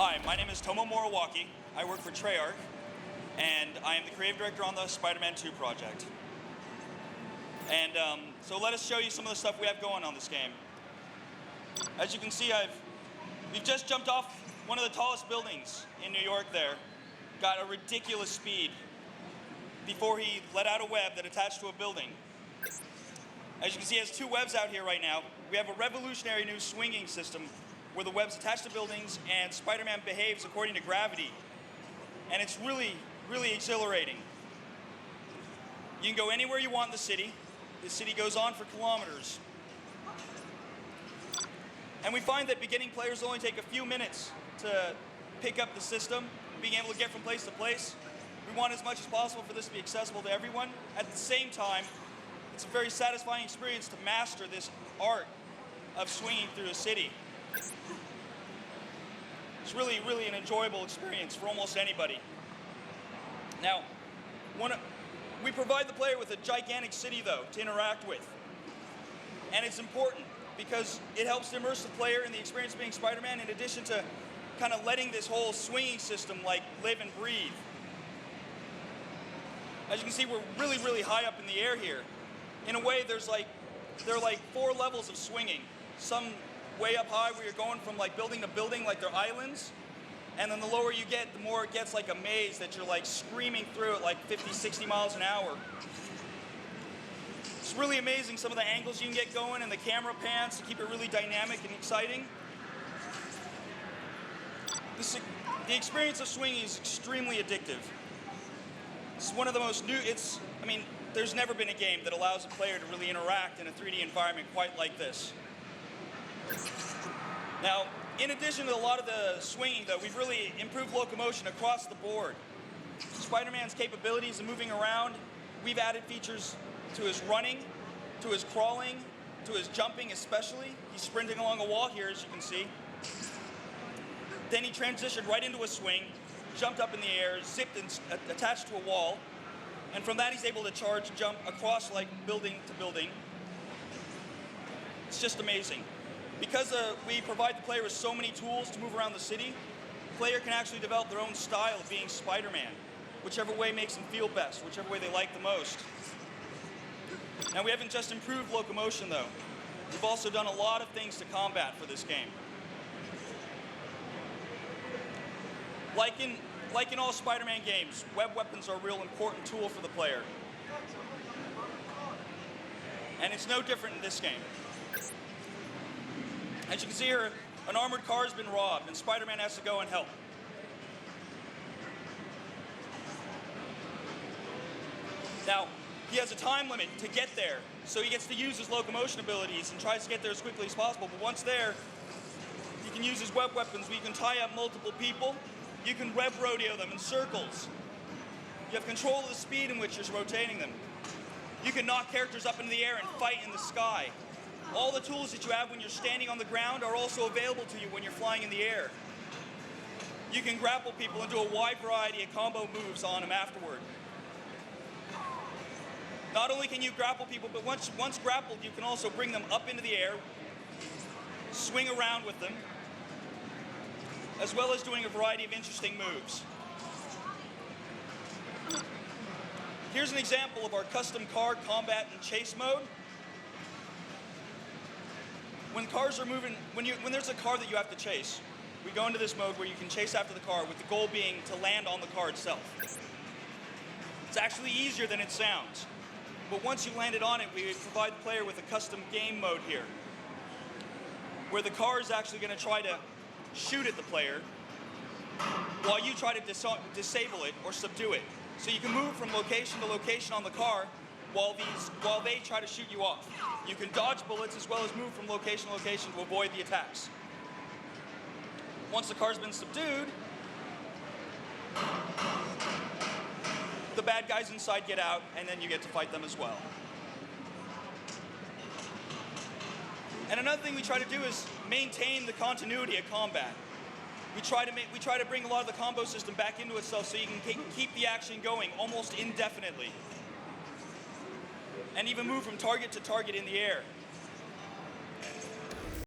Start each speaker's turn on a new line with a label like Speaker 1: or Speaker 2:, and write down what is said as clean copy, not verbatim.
Speaker 1: Hi, my name is Tomo Moriwaki. I work for Treyarch, and I am the creative director on the Spider-Man 2 project. And so let us show you some of the stuff we have going on this game. As you can see, we've just jumped off one of the tallest buildings in New York there. Got a ridiculous speed before he let out a web that attached to a building. As you can see, he has two webs out here right now. We have a revolutionary new swinging system where the web's attached to buildings and Spider-Man behaves according to gravity. And it's really, really exhilarating. You can go anywhere you want in the city. The city goes on for kilometers. And we find that beginning players only take a few minutes to pick up the system, being able to get from place to place. We want as much as possible for this to be accessible to everyone. At the same time, it's a very satisfying experience to master this art of swinging through a city. It's really, really an enjoyable experience for almost anybody. Now, we provide the player with a gigantic city, though, to interact with. And it's important because it helps to immerse the player in the experience of being Spider-Man, in addition to kind of letting this whole swinging system live and breathe. As you can see, we're really, really high up in the air here. In a way, there are like 4 levels of swinging. Some way up high where you're going from building to building, like they're islands. And then the lower you get, the more it gets like a maze that you're screaming through at 50, 60 miles an hour. It's really amazing some of the angles you can get going and the camera pans to keep it really dynamic and exciting. The experience of swinging is extremely addictive. It's one of the most new, there's never been a game that allows a player to really interact in a 3D environment quite like this. Now, in addition to a lot of the swinging, though, we've really improved locomotion across the board. Spider-Man's capabilities of moving around, we've added features to his running, to his crawling, to his jumping especially. He's sprinting along a wall here, as you can see. Then he transitioned right into a swing, jumped up in the air, zipped and attached to a wall, and from that he's able to charge and jump across building to building. It's just amazing. Because we provide the player with so many tools to move around the city, the player can actually develop their own style of being Spider-Man, whichever way makes them feel best, whichever way they like the most. Now, we haven't just improved locomotion, though. We've also done a lot of things to combat for this game. Like in all Spider-Man games, web weapons are a real important tool for the player. And it's no different in this game. As you can see here, an armored car has been robbed, and Spider-Man has to go and help. Now, he has a time limit to get there, so he gets to use his locomotion abilities and tries to get there as quickly as possible. But once there, he can use his web weapons where you can tie up multiple people. You can web rodeo them in circles. You have control of the speed in which you're rotating them. You can knock characters up into the air and fight in the sky. All the tools that you have when you're standing on the ground are also available to you when you're flying in the air. You can grapple people and do a wide variety of combo moves on them afterward. Not only can you grapple people, but once grappled, you can also bring them up into the air, swing around with them, as well as doing a variety of interesting moves. Here's an example of our custom car combat and chase mode. When cars are moving, when there's a car that you have to chase, we go into this mode where you can chase after the car with the goal being to land on the car itself. It's actually easier than it sounds. But once you landed on it, we provide the player with a custom game mode here, where the car is actually going to try to shoot at the player while you try to disable it or subdue it. So you can move from location to location on the car while they try to shoot you off. You can dodge bullets as well as move from location to location to avoid the attacks. Once the car's been subdued, the bad guys inside get out, and then you get to fight them as well. And another thing we try to do is maintain the continuity of combat. We try to bring a lot of the combo system back into itself so you can keep the action going almost indefinitely. And even move from target to target in the air.